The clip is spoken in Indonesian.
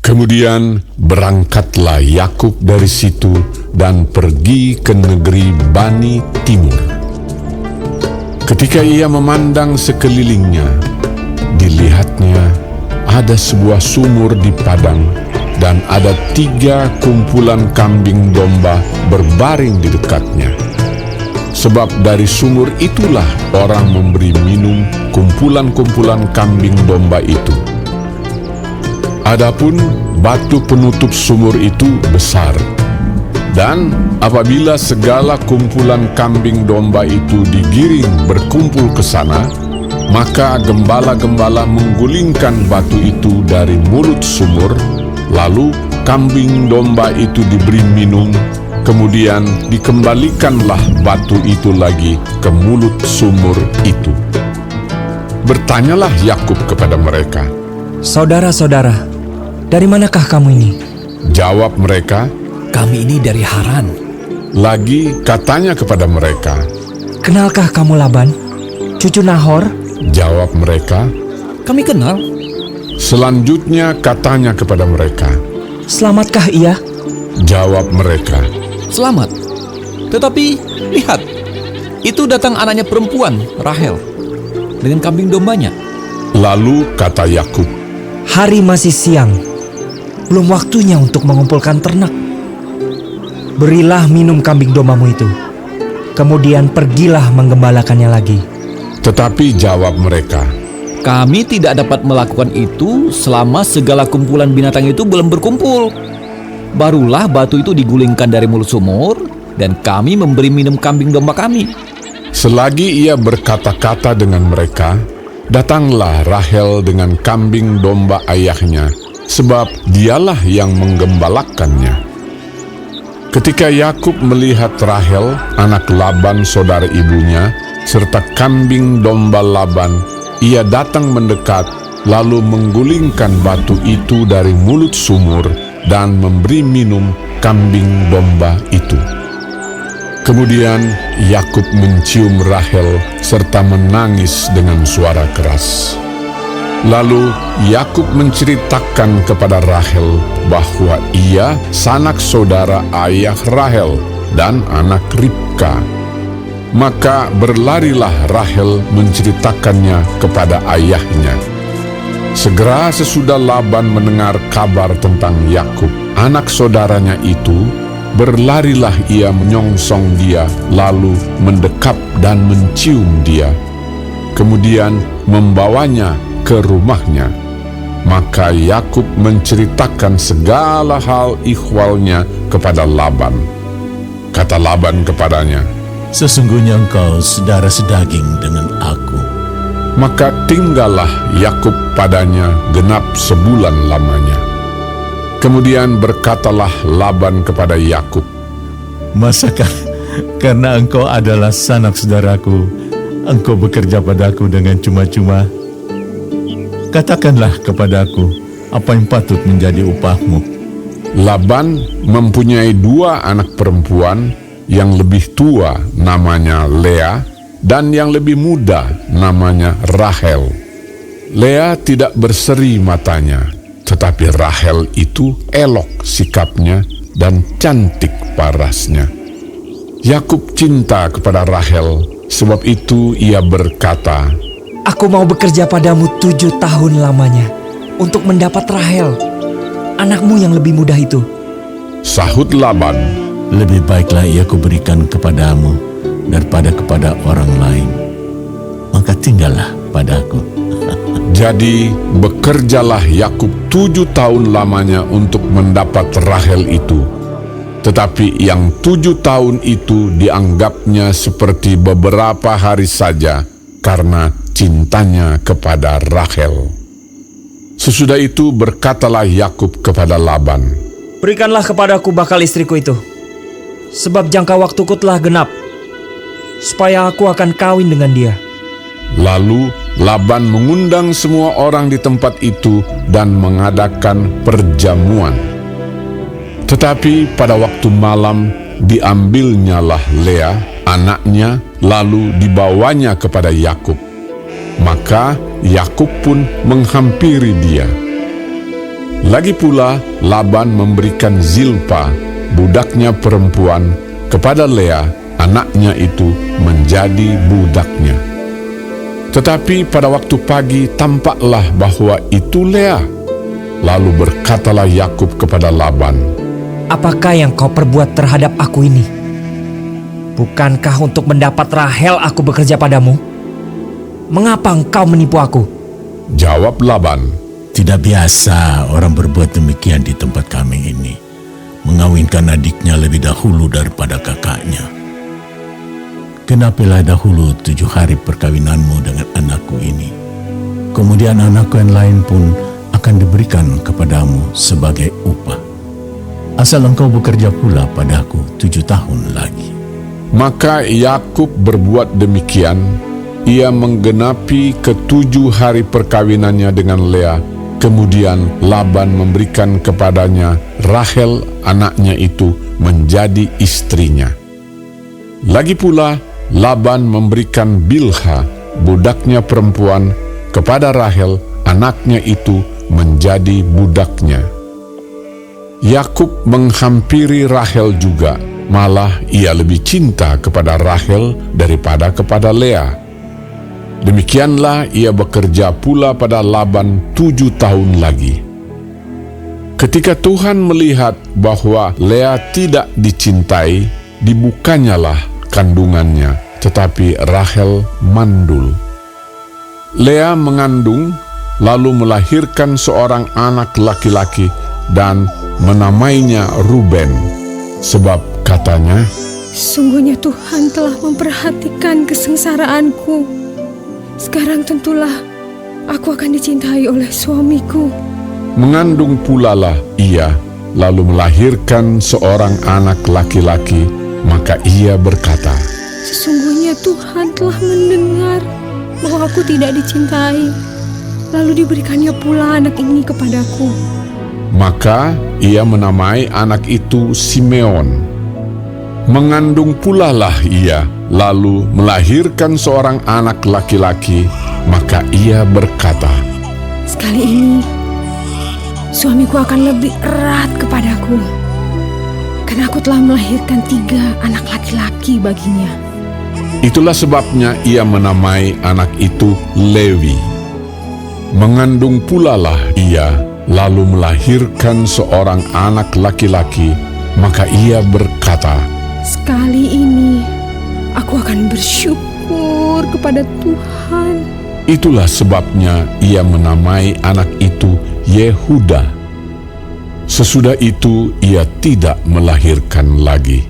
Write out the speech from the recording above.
Kemudian berangkatlah Yakub dari situ dan pergi ke negeri Bani Timur. Ketika ia memandang sekelilingnya, dilihatnya ada sebuah sumur di padang dan ada 3 kumpulan kambing domba berbaring di dekatnya. Sebab dari sumur itulah orang memberi minum kumpulan-kumpulan kambing domba itu. Adapun batu penutup sumur itu besar, dan apabila segala kumpulan kambing domba itu digiring berkumpul ke sana, maka gembala-gembala menggulingkan batu itu dari mulut sumur, lalu kambing domba itu diberi minum, kemudian dikembalikanlah batu itu lagi ke mulut sumur itu. Bertanyalah Yakub kepada mereka, "Saudara-saudara, dari manakah kamu ini?" Jawab mereka, "Kami ini dari Haran." Lagi katanya kepada mereka, "Kenalkah kamu Laban, cucu Nahor?" Jawab mereka. "Kami kenal." Selanjutnya katanya kepada mereka, "Selamatkah ia?" Jawab mereka, "Selamat. Tetapi lihat, itu datang anaknya perempuan, Rahel, dengan kambing dombanya." Lalu kata Yakub, "Hari masih siang, belum waktunya untuk mengumpulkan ternak. Berilah minum kambing dombamu itu, kemudian pergilah menggembalakannya lagi." Tetapi jawab mereka, "Kami tidak dapat melakukan itu selama segala kumpulan binatang itu belum berkumpul. Barulah batu itu digulingkan dari mulut sumur, dan kami memberi minum kambing domba kami." Selagi ia berkata-kata dengan mereka, datanglah Rahel dengan kambing domba ayahnya, sebab dialah yang menggembalakannya. Ketika Yakub melihat Rahel, anak Laban saudara ibunya, serta kambing domba Laban, ia datang mendekat, lalu menggulingkan batu itu dari mulut sumur dan memberi minum kambing domba itu. Kemudian Yakub mencium Rahel serta menangis dengan suara keras. Lalu Yakub menceritakan kepada Rahel bahwa ia sanak saudara ayah Rahel dan anak Ribka. Maka berlarilah Rahel menceritakannya kepada ayahnya. Segera sesudah Laban mendengar kabar tentang Yakub, anak saudaranya itu, berlarilah ia menyongsong dia, lalu mendekap dan mencium dia. Kemudian membawanya ke rumahnya. Maka Yakub menceritakan segala hal ihwalnya kepada Laban. Kata Laban kepadanya, "Sesungguhnya engkau saudara sedaging dengan aku." Maka tinggallah Yakub padanya genap sebulan lamanya. Kemudian berkatalah Laban kepada Yakub, "Masakah karena engkau adalah sanak saudaraku, engkau bekerja padaku dengan cuma-cuma? Katakanlah kepadaku apa yang patut menjadi upahmu." Laban mempunyai 2 anak perempuan, yang lebih tua namanya Lea, dan yang lebih muda namanya Rahel. Lea tidak berseri matanya, tetapi Rahel itu elok sikapnya dan cantik parasnya. Yakub cinta kepada Rahel, sebab itu ia berkata, "Aku mau bekerja padamu 7 tahun lamanya untuk mendapat Rahel, anakmu yang lebih muda itu." Sahut Laban, "Lebih baiklah ia kuberikan kepadamu daripada kepada orang lain. Maka tinggallah padaku." Jadi bekerjalah Yakub 7 tahun lamanya untuk mendapat Rahel itu. Tetapi yang 7 tahun itu dianggapnya seperti beberapa hari saja karena cintanya kepada Rahel. Sesudah itu berkatalah Yakub kepada Laban, "Berikanlah kepadaku bakal istriku itu, sebab jangka waktuku telah genap, supaya aku akan kawin dengan dia." Lalu Laban mengundang semua orang di tempat itu dan mengadakan perjamuan. Tetapi pada waktu malam diambilnyalah Lea, anaknya, lalu dibawanya kepada Yakub. Maka Yakub pun menghampiri dia. Lagi pula Laban memberikan Zilpa, budaknya perempuan, kepada Lea, anaknya itu, menjadi budaknya. Tetapi pada waktu pagi tampaklah bahwa itu Lea. Lalu berkatalah Yakub kepada Laban, Apakah yang kau perbuat terhadap aku ini? Bukankah untuk mendapat Rahel aku bekerja padamu? Mengapa engkau menipu aku? jawab Laban, Tidak biasa orang berbuat demikian di tempat kami ini, mengawinkan adiknya lebih dahulu daripada kakaknya. Genapilah dahulu 7 hari perkawinanmu dengan anakku ini. Kemudian anakku yang lain pun akan diberikan kepadamu sebagai upah. Asal engkau bekerja pula padaku 7 tahun lagi. Maka Yakub berbuat demikian. Ia menggenapi ke-7 hari perkawinannya dengan Lea. Kemudian Laban memberikan kepadanya Rahel, anaknya itu, menjadi istrinya. Lagi pula Laban memberikan Bilha, budaknya perempuan, kepada Rahel, anaknya itu, menjadi budaknya. Yakub menghampiri Rahel juga, malah ia lebih cinta kepada Rahel daripada kepada Lea. Demikianlah ia bekerja pula pada Laban 7 tahun lagi. Ketika Tuhan melihat bahwa Lea tidak dicintai, dibukanyalah kandungannya, tetapi Rahel mandul. Lea mengandung, lalu melahirkan seorang anak laki-laki dan menamainya Ruben, sebab katanya, Sungguhnya Tuhan telah memperhatikan kesengsaraanku. Sekarang tentulah aku akan dicintai oleh suamiku. mengandung pulalah ia, lalu melahirkan seorang anak laki-laki, maka ia berkata, Sesungguhnya Tuhan telah mendengar bahwa aku tidak dicintai. Lalu diberikannya pula anak ini kepadaku. maka ia menamai anak itu Simeon. Mengandung pulalah ia, lalu melahirkan seorang anak laki-laki, maka ia berkata, Sekali ini suamiku akan lebih erat kepadaku, karena aku telah melahirkan 3 anak laki-laki baginya. Itulah sebabnya ia menamai anak itu Lewi. Mengandung pulalah ia, lalu melahirkan seorang anak laki-laki, maka ia berkata, Sekali ini aku akan bersyukur kepada Tuhan. Itulah sebabnya ia menamai anak itu Yehuda. Sesudah itu ia tidak melahirkan lagi.